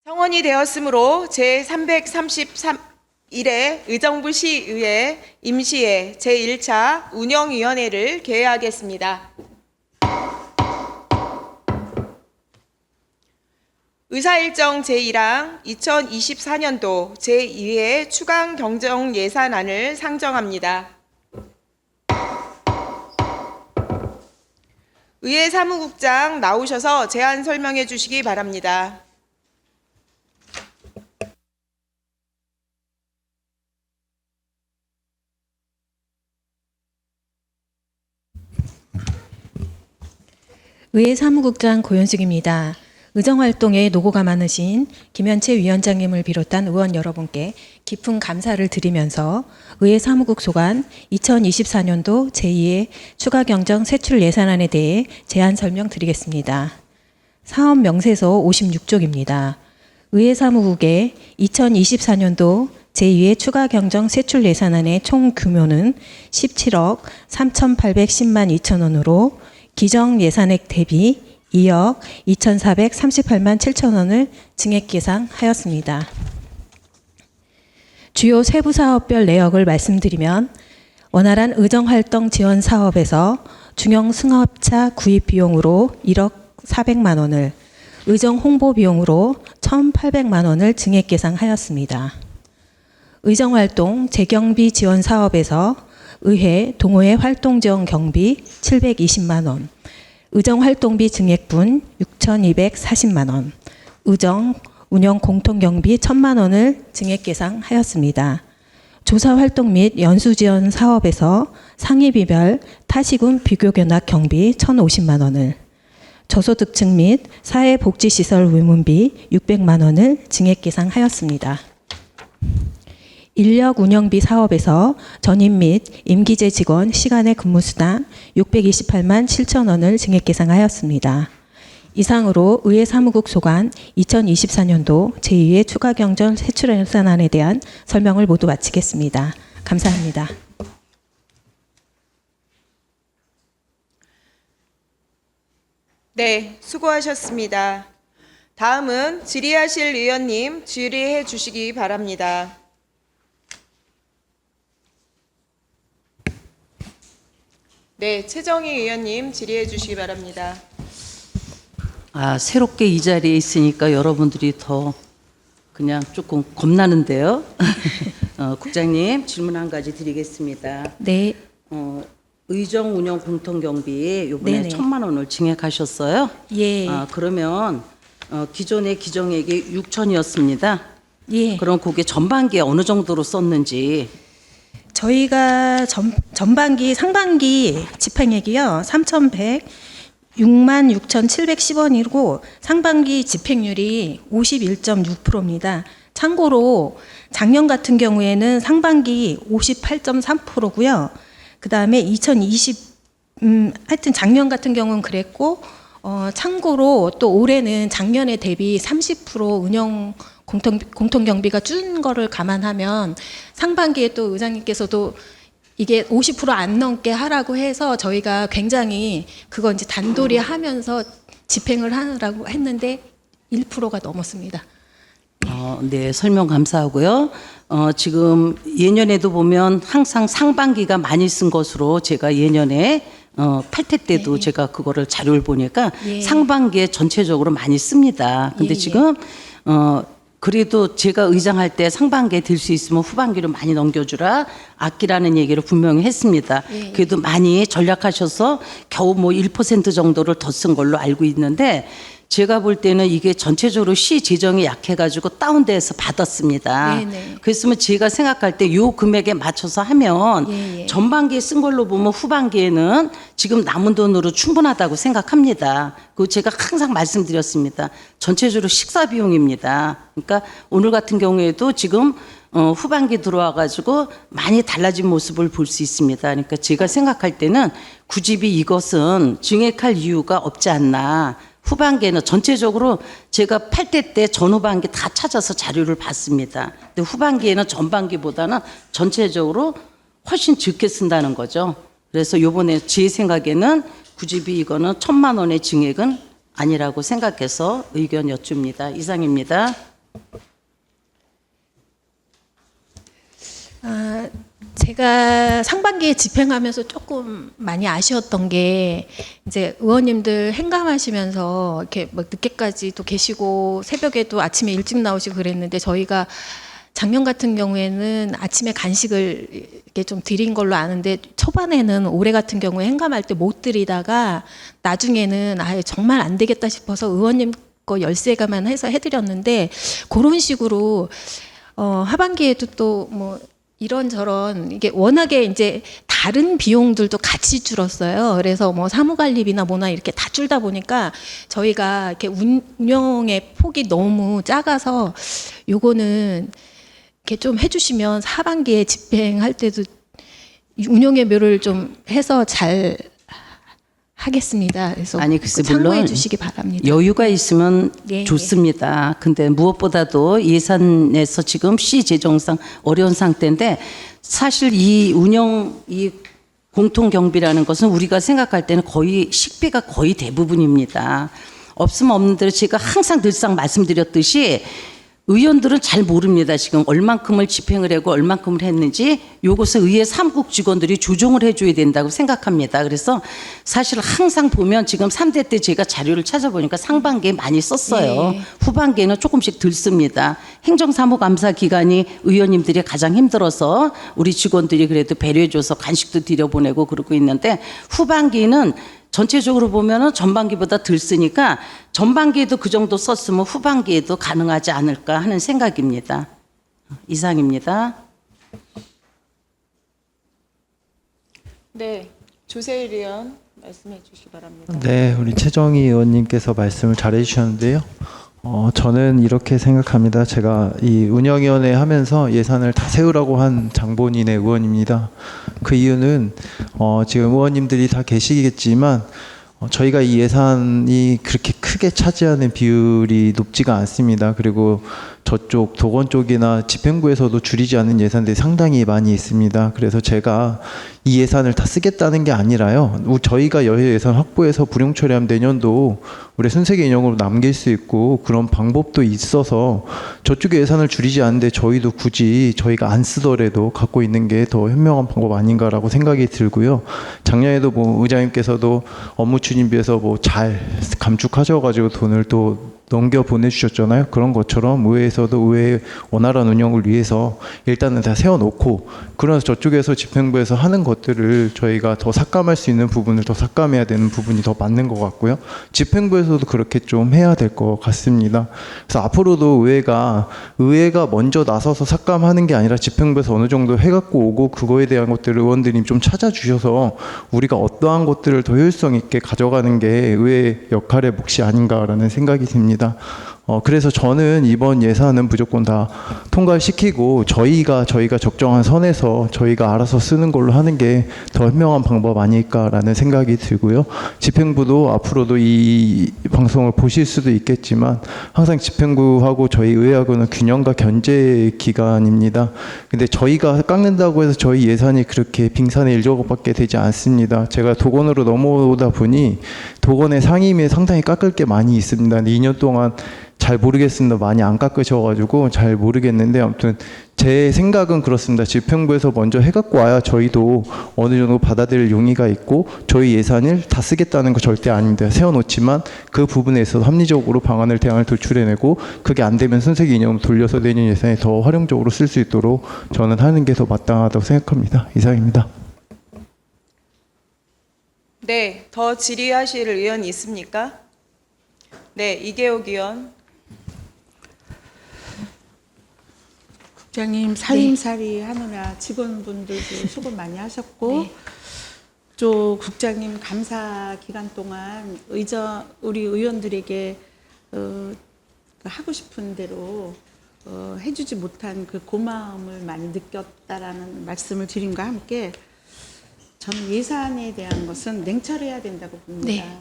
성원이 되었으므로 제333일에 의정부 시의회 임시회 제1차 운영위원회를 개회하겠습니다. 의사일정 제1항 2024년도 제2회 추가 경정 예산안을 상정합니다. 의회 사무국장 나오셔서 제안 설명해 주시기 바랍니다. 의회 사무국장 고현숙입니다. 의정활동에 노고가 많으신 김현채 위원장님을 비롯한 의원 여러분께 깊은 감사를 드리면서 의회 사무국 소관 2024년도 제2회 추가 경정 세출 예산안에 대해 제안 설명드리겠습니다. 사업 명세서 56쪽입니다. 의회 사무국의 2024년도 제2회 추가 경정 세출 예산안의 총 규모는 17억 3,810만 2천 원으로 기정 예산액 대비 2억 2,438만 7천 원을 증액 계상하였습니다. 주요 세부 사업별 내역을 말씀드리면 원활한 의정활동 지원 사업에서 중형 승합차 구입 비용으로 1억 400만 원을, 의정 홍보 비용으로 1,800만 원을 증액 계상하였습니다. 의정활동 재경비 지원 사업에서 의회, 동호회 활동 지원 경비 720만 원, 의정활동비 증액분 6,240만 원, 의정 운영 공통경비 1,000만 원을 증액 계상하였습니다. 조사활동 및 연수지원 사업에서 상위비별 타시군 비교견학 경비 1,050만 원을, 저소득층 및 사회복지시설 의문비 600만 원을 증액 계상하였습니다. 인력 운영비 사업에서 전임 및 임기제 직원 시간의 근무수당 628만 7천 원을 증액 계상하였습니다. 이상으로 의회 사무국 소관 2024년도 제2회 추가 경정 세출 예산안에 대한 설명을 모두 마치겠습니다. 감사합니다. 네, 수고하셨습니다. 다음은 질의하실 의원님 질의해 주시기 바랍니다. 네, 최정희 의원님 질의해 주시기 바랍니다. 새롭게 이 자리에 있으니까 여러분들이 더 그냥 조금 겁나는데요. 국장님 질문 한 가지 드리겠습니다. 네. 의정 운영 공통 경비 이번에 네네. 1,000만 원을 증액하셨어요. 예. 그러면 기존의 기정액이 6천이었습니다. 예. 그럼 그게 전반기에 어느 정도로 썼는지. 저희가 전반기 상반기 집행액이요 3,106만 6,710원이고 상반기 집행률이 51.6%입니다. 참고로 작년 같은 경우에는 상반기 58.3%고요. 그 다음에 하여튼 작년 같은 경우는 그랬고 참고로 또 올해는 작년에 대비 30% 운영 공통 경비가 준 거를 감안하면 상반기에 또 의장님께서도 이게 50% 안 넘게 하라고 해서 저희가 굉장히 그거 이제 단돌이 하면서 집행을 하라고 했는데 1%가 넘었습니다. 네, 설명 감사하고요. 지금 예년에도 보면 항상 상반기가 많이 쓴 것으로 제가 예년에 8태 때도 네. 제가 그거를 자료를 보니까 예. 상반기에 전체적으로 많이 씁니다. 근데 예, 지금 그래도 제가 의장할 때 상반기에 들 수 있으면 후반기로 많이 넘겨주라 아끼라는 얘기를 분명히 했습니다. 예. 그래도 많이 전략하셔서 겨우 뭐 1% 정도를 더 쓴 걸로 알고 있는데 제가 볼 때는 이게 전체적으로 시 재정이 약해가지고 다운돼서 받았습니다. 네네. 그랬으면 제가 생각할 때 요 금액에 맞춰서 하면 예, 예. 전반기에 쓴 걸로 보면 후반기에는 지금 남은 돈으로 충분하다고 생각합니다. 그 제가 항상 말씀드렸습니다. 전체적으로 식사 비용입니다. 그러니까 오늘 같은 경우에도 지금 후반기 들어와가지고 많이 달라진 모습을 볼 수 있습니다. 그러니까 제가 생각할 때는 굳이 이것은 증액할 이유가 없지 않나. 후반기에는 전체적으로 제가 8대 때 전후반기 다 찾아서 자료를 봤습니다. 근데 후반기에는 전반기보다는 전체적으로 훨씬 적게 쓴다는 거죠. 그래서 요번에 제 생각에는 굳이 이거는 1,000만 원의 증액은 아니라고 생각해서 의견 여쭙니다. 이상입니다. 제가 상반기에 집행하면서 조금 많이 아쉬웠던 게 이제 의원님들 행감하시면서 이렇게 뭐 늦게까지도 계시고 새벽에도 아침에 일찍 나오시고 그랬는데 저희가 작년 같은 경우에는 아침에 간식을 이렇게 좀 드린 걸로 아는데 초반에는 올해 같은 경우에 행감할 때 못 드리다가 나중에는 아예 정말 안 되겠다 싶어서 의원님 거 열쇠가만 해서 해드렸는데 그런 식으로 하반기에도 또 뭐 이런저런 이게 워낙에 이제 다른 비용들도 같이 줄었어요. 그래서 뭐 사무관리비나 뭐나 이렇게 다 줄다 보니까 저희가 이렇게 운영의 폭이 너무 작아서 요거는 이렇게 좀 해주시면 하반기에 집행할 때도 운영의 묘를 좀 해서 잘 하겠습니다. 그래서 아니, 글쎄, 참고해 물론 주시기 바랍니다. 여유가 있으면 예, 좋습니다. 근데 무엇보다도 예산에서 지금 시 재정상 어려운 상태인데 사실 이 운영 이 공통 경비라는 것은 우리가 생각할 때는 거의 식비가 거의 대부분입니다. 없으면 없는 대로 제가 항상 늘상 말씀드렸듯이 의원들은 잘 모릅니다. 지금 얼만큼을 집행을 하고 얼만큼을 했는지 요것을 의회 3국 직원들이 조정을 해줘야 된다고 생각합니다. 그래서 사실 항상 보면 지금 3대 때 제가 자료를 찾아보니까 상반기에 많이 썼어요. 예. 후반기에는 조금씩 덜 씁니다. 행정사무감사 기간이 의원님들이 가장 힘들어서 우리 직원들이 그래도 배려해줘서 간식도 들여보내고 그러고 있는데 후반기는 전체적으로 보면은 전반기보다 덜 쓰니까 전반기에도 그 정도 썼으면 후반기에도 가능하지 않을까 하는 생각입니다. 이상입니다. 네, 조세일 의원 말씀해 주시기 바랍니다. 네, 우리 최정희 의원님께서 말씀을 잘해 주셨는데요. 저는 이렇게 생각합니다. 제가 이 운영위원회 하면서 예산을 다 세우라고 한 장본인의 의원입니다. 그 이유는 지금 의원님들이 다 계시겠지만 저희가 이 예산이 그렇게 크게 차지하는 비율이 높지가 않습니다. 그리고 저쪽 도건 쪽이나 집행부에서도 줄이지 않는 예산들이 상당히 많이 있습니다. 그래서 제가 이 예산을 다 쓰겠다는 게 아니라요. 저희가 여해 예산 확보해서 불용 처리하면 내년도 우리 순세계 인형으로 남길 수 있고 그런 방법도 있어서 저쪽에 예산을 줄이지 않는데 저희도 굳이 저희가 안 쓰더라도 갖고 있는 게 더 현명한 방법 아닌가라고 생각이 들고요. 작년에도 뭐 의장님께서도 업무 추진비에서 뭐 잘 감축하셔가지고 돈을 또 넘겨 보내주셨잖아요. 그런 것처럼 의회에서도 의회의 원활한 운영을 위해서 일단은 다 세워놓고 그러면서 저쪽에서 집행부에서 하는 것들을 저희가 더 삭감할 수 있는 부분을 더 삭감해야 되는 부분이 더 맞는 것 같고요. 집행부에서도 그렇게 좀 해야 될 것 같습니다. 그래서 앞으로도 의회가 먼저 나서서 삭감하는 게 아니라 집행부에서 어느 정도 해갖고 오고 그거에 대한 것들을 의원들이 좀 찾아주셔서 우리가 어떠한 것들을 더 효율성 있게 가져가는 게 의회 역할의 몫이 아닌가라는 생각이 듭니다. 그래서 저는 이번 예산은 무조건 다 통과시키고 저희가 적정한 선에서 저희가 알아서 쓰는 걸로 하는 게 더 현명한 방법 아닐까라는 생각이 들고요. 집행부도 앞으로도 이 방송을 보실 수도 있겠지만 항상 집행부하고 저희 의회하고는 균형과 견제 기간입니다. 근데 저희가 깎는다고 해서 저희 예산이 그렇게 빙산의 일조각밖에 되지 않습니다. 제가 도건으로 넘어오다 보니 도건의 상임위에 상당히 깎을 게 많이 있습니다. 근데 2년 동안 잘 모르겠습니다. 많이 안 깎으셔가지고 잘 모르겠는데 아무튼 제 생각은 그렇습니다. 집행부에서 먼저 해갖고 와야 저희도 어느 정도 받아들일 용의가 있고 저희 예산을 다 쓰겠다는 거 절대 아닙니다. 세워놓지만 그 부분에 있어서 합리적으로 대안을 도출해내고 그게 안 되면 순세기 이념을 돌려서 내년 예산에 더 활용적으로 쓸 수 있도록 저는 하는 게 더 마땅하다고 생각합니다. 이상입니다. 네, 더 질의하실 의원이 있습니까? 네, 이계옥 의원. 국장님 살림살이 하느라 직원분들도 수고 많이 하셨고 네. 또 국장님 감사 기간 동안 우리 의원들에게 하고 싶은 대로 해주지 못한 그 고마움을 많이 느꼈다라는 말씀을 드림과 함께 저는 예산에 대한 것은 냉철해야 된다고 봅니다. 네.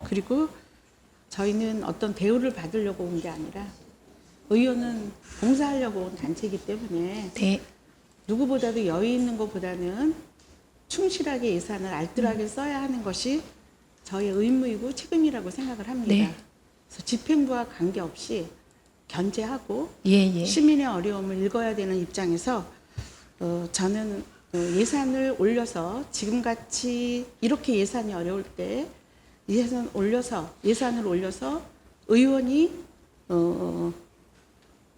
그리고 저희는 어떤 대우를 받으려고 온 게 아니라 의원은 봉사하려고 온 단체이기 때문에 네. 누구보다도 여유 있는 것보다는 충실하게 예산을 알뜰하게 써야 하는 것이 저의 의무이고 책임이라고 생각을 합니다. 네. 그래서 집행부와 관계없이 견제하고 예. 시민의 어려움을 읽어야 되는 입장에서 저는 예산을 올려서 지금같이 이렇게 예산이 어려울 때 예산을 올려서 의원이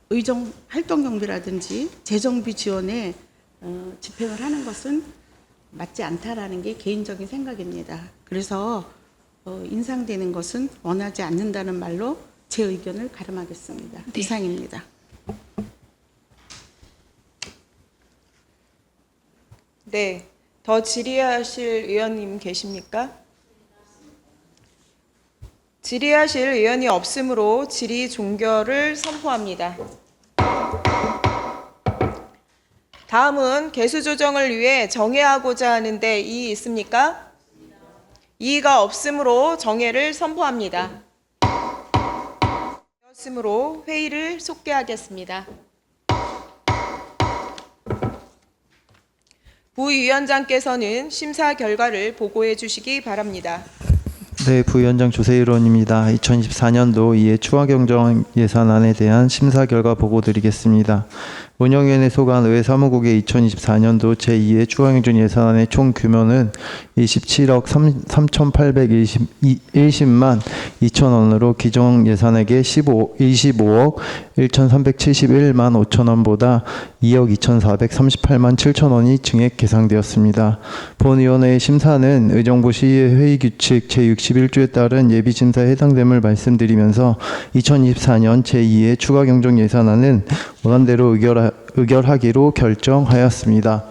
의정 활동 경비라든지 재정비 지원에 집행을 하는 것은 맞지 않다라는 게 개인적인 생각입니다. 그래서 인상되는 것은 원하지 않는다는 말로 제 의견을 가름하겠습니다. 네. 이상입니다. 네, 더 질의하실 의원님 계십니까? 질의하실 의원이 없으므로 질의 종결을 선포합니다. 다음은 개수 조정을 위해 정회하고자 하는데 이의 있습니까? 이의가 없으므로 정회를 선포합니다. 없으므로 회의를 속개하겠습니다. 부위원장께서는 심사 결과를 보고해 주시기 바랍니다. 네, 부위원장 조세일 의원입니다. 2024년도 이해 추가 경정 예산안에 대한 심사 결과 보고 드리겠습니다. 운영위원회 소관 의회 사무국의 2024년도 제2회 추가 경정 예산안의 총 규모는 27억 3,820만 2천 원으로 기존 예산액의 25억 1,371만 5천 원보다 2억 2,438만 7천 원이 증액 계상되었습니다. 본위원회의 심사는 의정부 시의회 회의 규칙 제61조에 따른 예비심사에 해당됨을 말씀드리면서 2024년 제2회 추가 경정 예산안은 원안대로 의결하기로 결정하였습니다.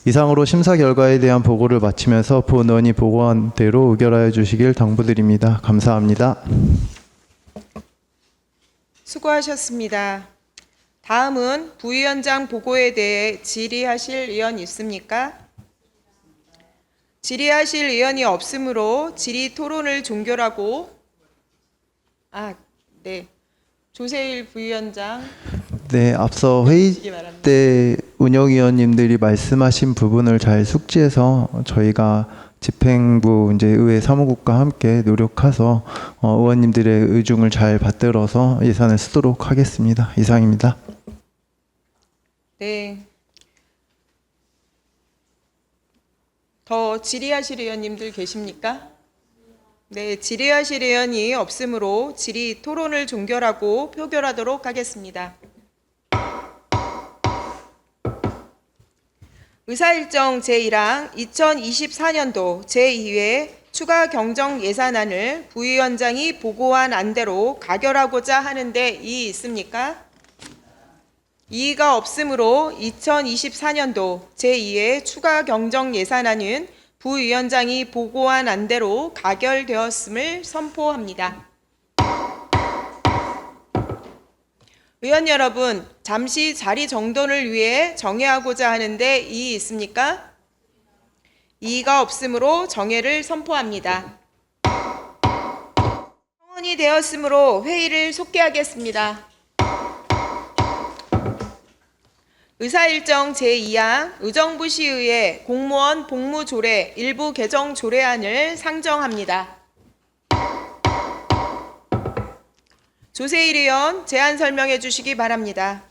이상으로 심사 결과에 대한 보고를 마치면서 본의원이 보고한 대로 의결하여 주시길 당부드립니다. 감사합니다. 수고하셨습니다. 다음은 부위원장 보고에 대해 질의하실 의원 있습니까? 질의하실 의원이 없으므로 질의 토론을 종결하고 네. 조세일 부위원장 네, 앞서 회의 주시기 바랍니다. 때 운영위원님들이 말씀하신 부분을 잘 숙지해서 저희가 집행부 이제 의회 사무국과 함께 노력해서 의원님들의 의중을 잘 받들어서 예산을 쓰도록 하겠습니다. 이상입니다. 네. 더 질의하실 의원님들 계십니까? 네, 질의하실 의원이 없으므로 질의 토론을 종결하고 표결하도록 하겠습니다. 의사일정 제1항 2024년도 제2회 추가 경정 예산안을 부위원장이 보고한 안대로 가결하고자 하는데 이의 있습니까? 이의가 없으므로 2024년도 제2회 추가 경정 예산안은 부위원장이 보고한 안대로 가결되었음을 선포합니다. 의원 여러분, 잠시 자리 정돈을 위해 정회하고자 하는데 이의 있습니까? 이의가 없으므로 정회를 선포합니다. 성원이 되었으므로 회의를 속개하겠습니다. 의사일정 제2항 의정부시의회 공무원 복무조례 일부 개정 조례안을 상정합니다. 조세일 의원 제안 설명해 주시기 바랍니다.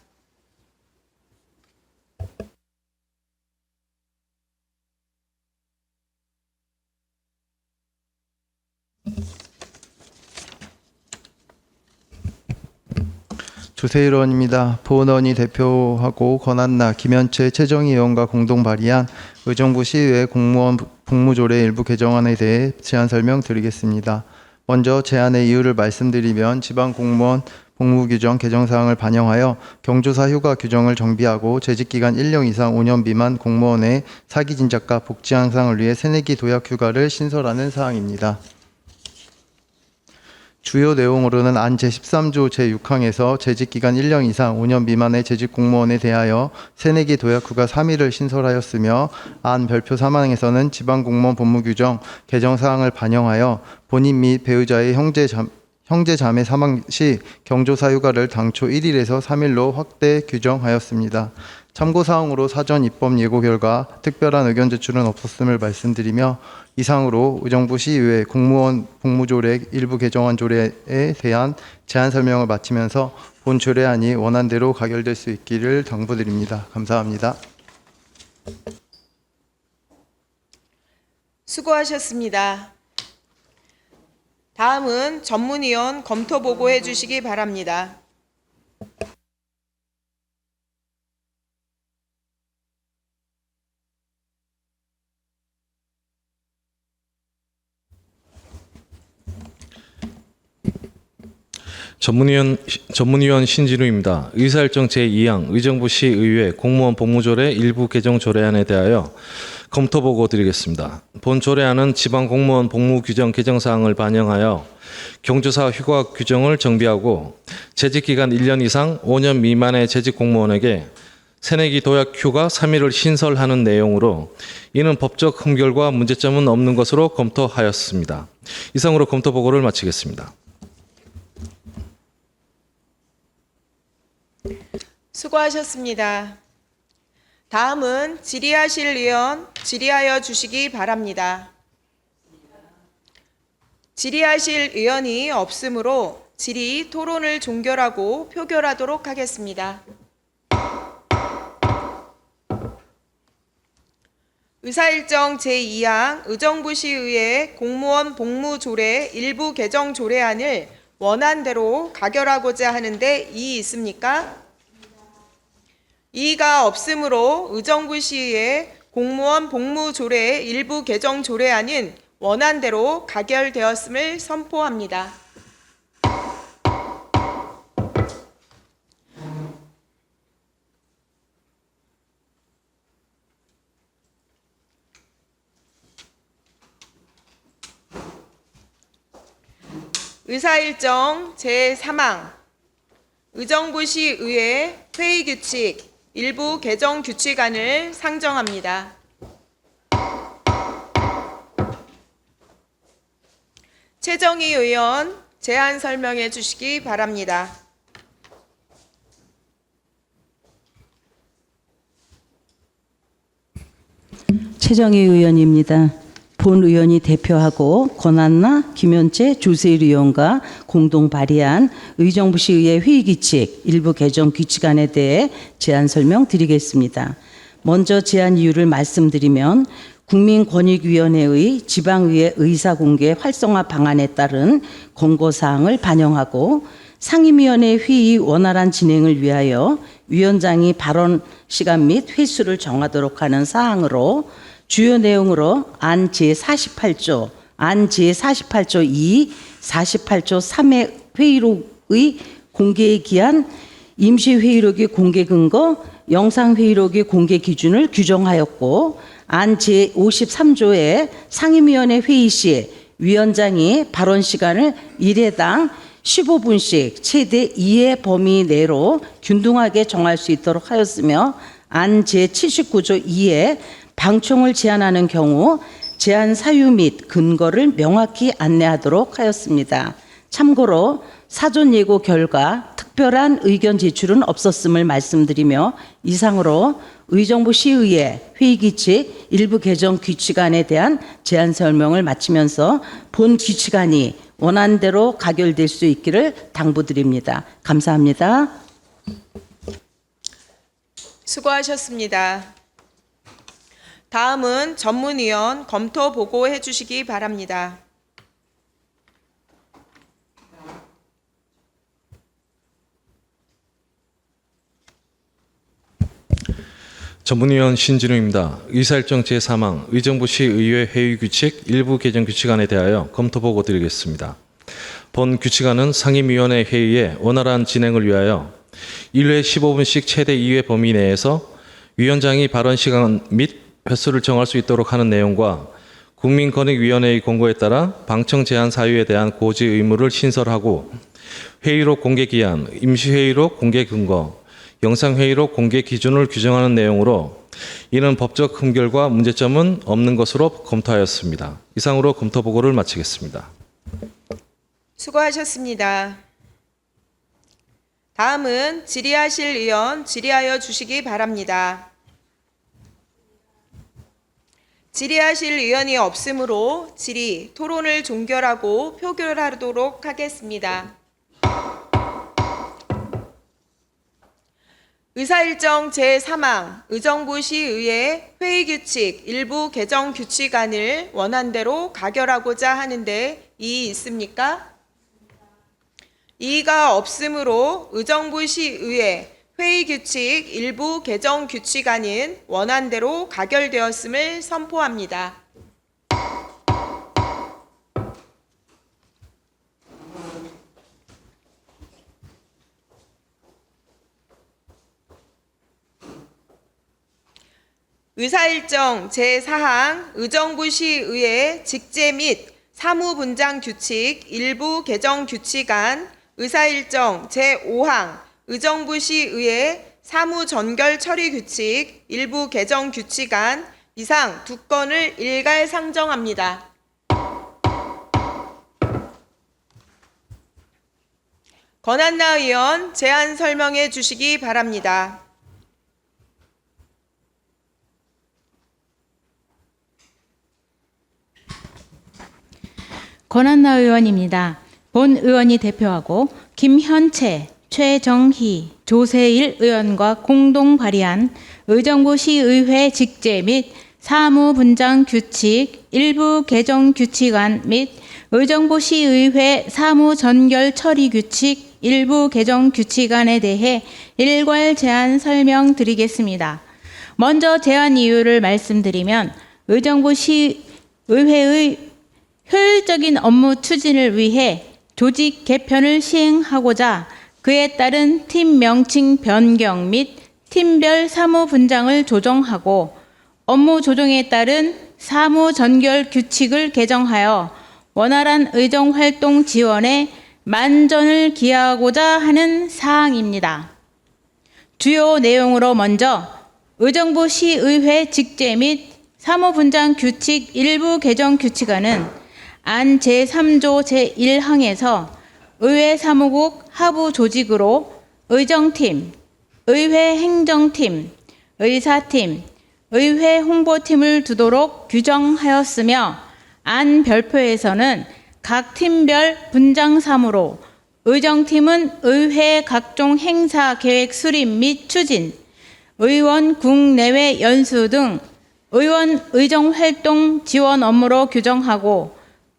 조세일 의원입니다. 보은원이 대표하고 권한나, 김현채, 최정희 의원과 공동 발의한 의정부 시의회 공무원 복무조례 일부 개정안에 대해 제안 설명드리겠습니다. 먼저 제안의 이유를 말씀드리면 지방공무원 복무규정 개정사항을 반영하여 경조사 휴가 규정을 정비하고 재직기간 1년 이상 5년 미만 공무원의 사기 진작과 복지 향상을 위해 새내기 도약 휴가를 신설하는 사항입니다. 주요 내용으로는 안 제13조 제6항에서 재직기간 1년 이상 5년 미만의 재직공무원에 대하여 새내기 도약 휴가 3일을 신설하였으며 안 별표 3항에서는 지방공무원 복무규정 개정사항을 반영하여 본인 및 배우자의 형제 자매 사망 시 경조사 휴가를 당초 1일에서 3일로 확대 규정하였습니다. 참고사항으로 사전 입법 예고 결과 특별한 의견 제출은 없었음을 말씀드리며 이상으로 의정부 시의회 공무원 복무조례 일부 개정안 조례에 대한 제안 설명을 마치면서 본 조례안이 원안대로 가결될 수 있기를 당부드립니다. 감사합니다. 수고하셨습니다. 다음은 전문위원 검토 보고해 주시기 바랍니다. 전문위원 신진우입니다. 의사일정 제2항 의정부시 의회 공무원 복무조례 일부 개정 조례안에 대하여 검토 보고 드리겠습니다. 본 조례안은 지방공무원 복무규정 개정사항을 반영하여 경조사 휴가 규정을 정비하고 재직기간 1년 이상 5년 미만의 재직공무원에게 새내기 도약 휴가 3일을 신설하는 내용으로 이는 법적 흠결과 문제점은 없는 것으로 검토하였습니다. 이상으로 검토 보고를 마치겠습니다. 수고하셨습니다. 다음은 질의하실 의원 질의하여 주시기 바랍니다. 질의하실 의원이 없으므로 질의 토론을 종결하고 표결하도록 하겠습니다. 의사일정 제2항 의정부시의회 공무원 복무조례 일부 개정 조례안을 원안대로 가결하고자 하는데 이의 있습니까? 이의가 없으므로 의정부시의회 공무원 복무조례 일부 개정 조례안은 원안대로 가결되었음을 선포합니다. 의사일정 제3항 의정부시의회 회의규칙 일부 개정 규칙안을 상정합니다. 최정희 의원 제안 설명해 주시기 바랍니다. 최정희 의원입니다. 본 의원이 대표하고 권한나 김현재 조세일 의원과 공동 발의한 의정부시의회 회의규칙 일부 개정 규칙안에 대해 제안 설명드리겠습니다. 먼저 제안 이유를 말씀드리면 국민권익위원회의 지방의회 의사공개 활성화 방안에 따른 권고사항을 반영하고 상임위원회 회의 원활한 진행을 위하여 위원장이 발언 시간 및 횟수를 정하도록 하는 사항으로 주요 내용으로 안 제48조, 안 제48조 2, 48조 3의 회의록의 공개에 기한 임시회의록의 공개 근거, 영상회의록의 공개 기준을 규정하였고 안 제53조의 상임위원회 회의 시 위원장이 발언 시간을 1회당 15분씩 최대 2회 범위 내로 균등하게 정할 수 있도록 하였으며 안 제79조 2에 방청을 제한하는 경우 제한 사유 및 근거를 명확히 안내하도록 하였습니다. 참고로 사전 예고 결과 특별한 의견 제출은 없었음을 말씀드리며 이상으로 의정부시의회 회의규칙 일부 개정 규칙안에 대한 제안 설명을 마치면서 본 규칙안이 원안대로 가결될 수 있기를 당부드립니다. 감사합니다. 수고하셨습니다. 다음은 전문위원 검토 보고해 주시기 바랍니다. 전문위원 신진우입니다. 의사일정 제3항 의정부시 의회 회의규칙 일부 개정 규칙안에 대하여 검토 보고 드리겠습니다. 본 규칙안은 상임위원회 회의의 원활한 진행을 위하여 1회 15분씩 최대 2회 범위 내에서 위원장이 발언 시간 및 횟수를 정할 수 있도록 하는 내용과 국민권익위원회의 공고에 따라 방청 제한 사유에 대한 고지 의무를 신설하고 회의록 공개 기한, 임시회의록 공개 근거, 영상회의록 공개 기준을 규정하는 내용으로 이는 법적 흠결과 문제점은 없는 것으로 검토하였습니다. 이상으로 검토 보고를 마치겠습니다. 수고하셨습니다. 다음은 질의하실 의원 질의하여 주시기 바랍니다. 질의하실 의원이 없으므로 질의, 토론을 종결하고 표결하도록 하겠습니다. 의사일정 제3항 의정부시의회 회의규칙 일부 개정 규칙안을 원안대로 가결하고자 하는데 이의 있습니까? 이의가 없으므로 의정부시의회 회의규칙 일부 개정 규칙안은 원안대로 가결되었음을 선포합니다. 의사일정 제4항 의정부시의회 직제 및 사무분장 규칙 일부 개정 규칙안 의사일정 제5항 의정부시의회 사무전결 처리 규칙 일부 개정 규칙안 이상 2건을 일괄 상정합니다. 권한나 의원 제안 설명해 주시기 바랍니다. 권한나 의원입니다. 본 의원이 대표하고 김현채, 최정희, 조세일 의원과 공동 발의한 의정부시의회 직제 및 사무분장 규칙 일부 개정 규칙안 및 의정부시의회 사무전결 처리 규칙 일부 개정 규칙안에 대해 일괄 제안 설명드리겠습니다. 먼저 제안 이유를 말씀드리면 의정부시의회의 효율적인 업무 추진을 위해 조직 개편을 시행하고자 그에 따른 팀 명칭 변경 및 팀별 사무 분장을 조정하고 업무 조정에 따른 사무 전결 규칙을 개정하여 원활한 의정 활동 지원에 만전을 기하고자 하는 사항입니다. 주요 내용으로 먼저 의정부시의회 직제 및 사무분장 규칙 일부 개정 규칙안은 안 제3조 제1항에서 의회 사무국 하부 조직으로 의정팀, 의회 행정팀, 의사팀, 의회 홍보팀을 두도록 규정하였으며 안 별표에서는 각 팀별 분장 사무로 의정팀은 의회 각종 행사 계획 수립 및 추진, 의원 국내외 연수 등 의원 의정활동 지원 업무로 규정하고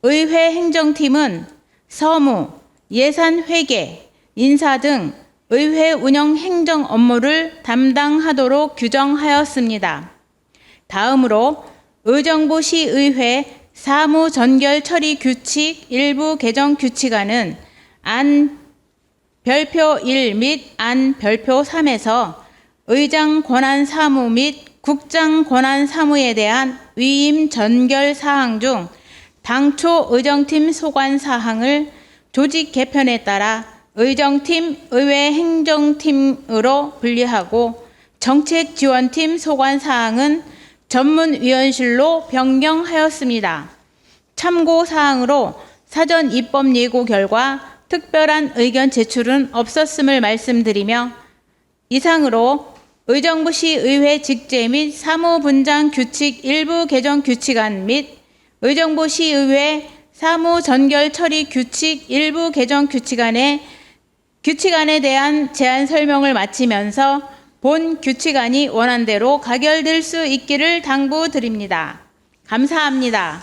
의회 행정팀은 서무, 예산 회계, 인사 등 의회 운영 행정 업무를 담당하도록 규정하였습니다. 다음으로 의정부시의회 사무전결 처리 규칙 일부 개정 규칙안은 안 별표 1 및 안 별표 3에서 의장 권한 사무 및 국장 권한 사무에 대한 위임 전결 사항 중 당초 의정팀 소관 사항을 조직 개편에 따라 의정팀, 의회 행정팀으로 분리하고 정책지원팀 소관 사항은 전문위원실로 변경하였습니다. 참고 사항으로 사전 입법 예고 결과 특별한 의견 제출은 없었음을 말씀드리며 이상으로 의정부시의회 직제 및 사무분장 규칙 일부 개정 규칙안 및 의정부시의회 사무전결 처리 규칙 일부 개정 규칙안에 대한 제안 설명을 마치면서 본 규칙안이 원안대로 가결될 수 있기를 당부드립니다. 감사합니다.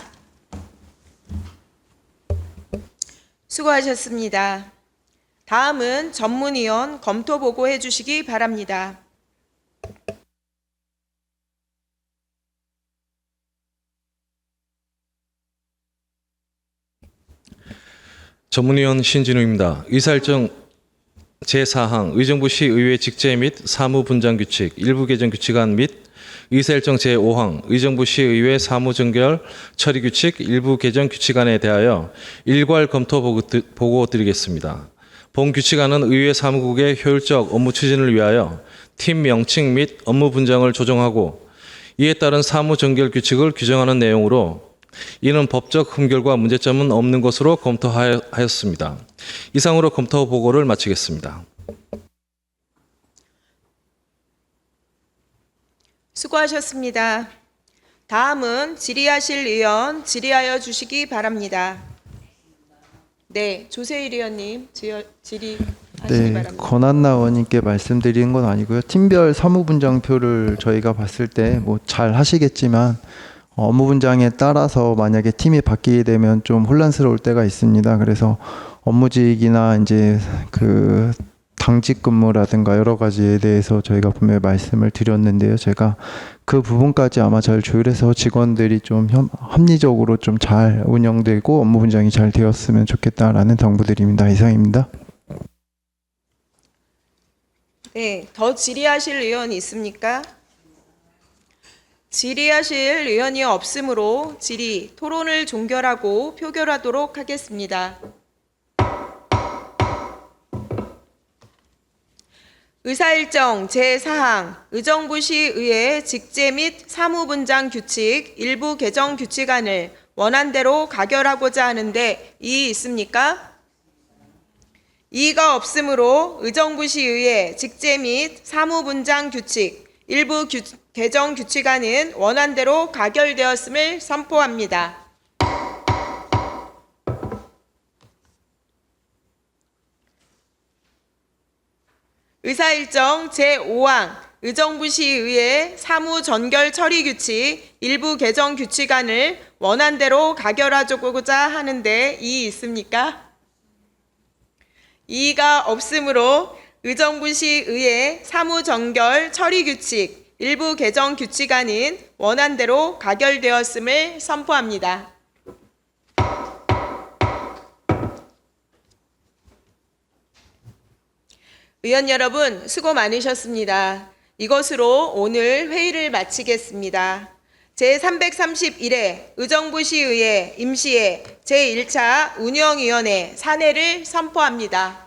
수고하셨습니다. 다음은 전문위원 검토 보고해 주시기 바랍니다. 전문위원 신진우입니다. 의사일정 제4항 의정부시의회 직제 및 사무분장규칙 일부 개정 규칙안 및 의사일정 제5항 의정부시의회 사무전결 처리규칙 일부 개정 규칙안에 대하여 일괄 검토 보고 드리겠습니다. 본 규칙안은 의회 사무국의 효율적 업무 추진을 위하여 팀 명칭 및 업무 분장을 조정하고 이에 따른 사무전결 규칙을 규정하는 내용으로 이는 법적 흠결과 문제점은 없는 것으로 검토하였습니다. 이상으로 검토 보고를 마치겠습니다. 수고하셨습니다. 다음은 질의하실 의원 질의하여 주시기 바랍니다. 네, 조세일 의원님 질의. 하시기 네, 바랍니다. 권한나 의원님께 말씀드리는 건 아니고요. 팀별 사무분장표를 저희가 봤을 때 뭐 잘 하시겠지만 업무분장에 따라서 만약에 팀이 바뀌게 되면 좀 혼란스러울 때가 있습니다. 그래서 업무직이나 이제 그 당직 근무라든가 여러 가지에 대해서 저희가 분명히 말씀을 드렸는데요. 제가 그 부분까지 아마 잘 조율해서 직원들이 좀 합리적으로 좀 잘 운영되고 업무 분장이 잘 되었으면 좋겠다라는 당부드립니다. 이상입니다. 네, 더 질의하실 의원이 있습니까? 질의하실 의원이 없으므로 질의, 토론을 종결하고 표결하도록 하겠습니다. 의사일정 제4항 의정부시의회 직제 및 사무분장 규칙 일부 개정 규칙안을 원안대로 가결하고자 하는데 이의 있습니까? 이의가 없으므로 의정부시의회 직제 및 사무분장 규칙 일부 개정 규칙안은 원안대로 가결되었음을 선포합니다. 의사일정 제5항 의정부시의회 사무전결 처리규칙 일부 개정 규칙안을 원안대로 가결하고자 하는데 이의 있습니까? 이의가 없으므로 의정부시의회 사무전결 처리규칙 일부 개정 규칙안은 원안대로 가결되었음을 선포합니다. 의원 여러분 수고 많으셨습니다. 이것으로 오늘 회의를 마치겠습니다. 제331회 의정부시의회 임시회 제1차 운영위원회 산회를 선포합니다.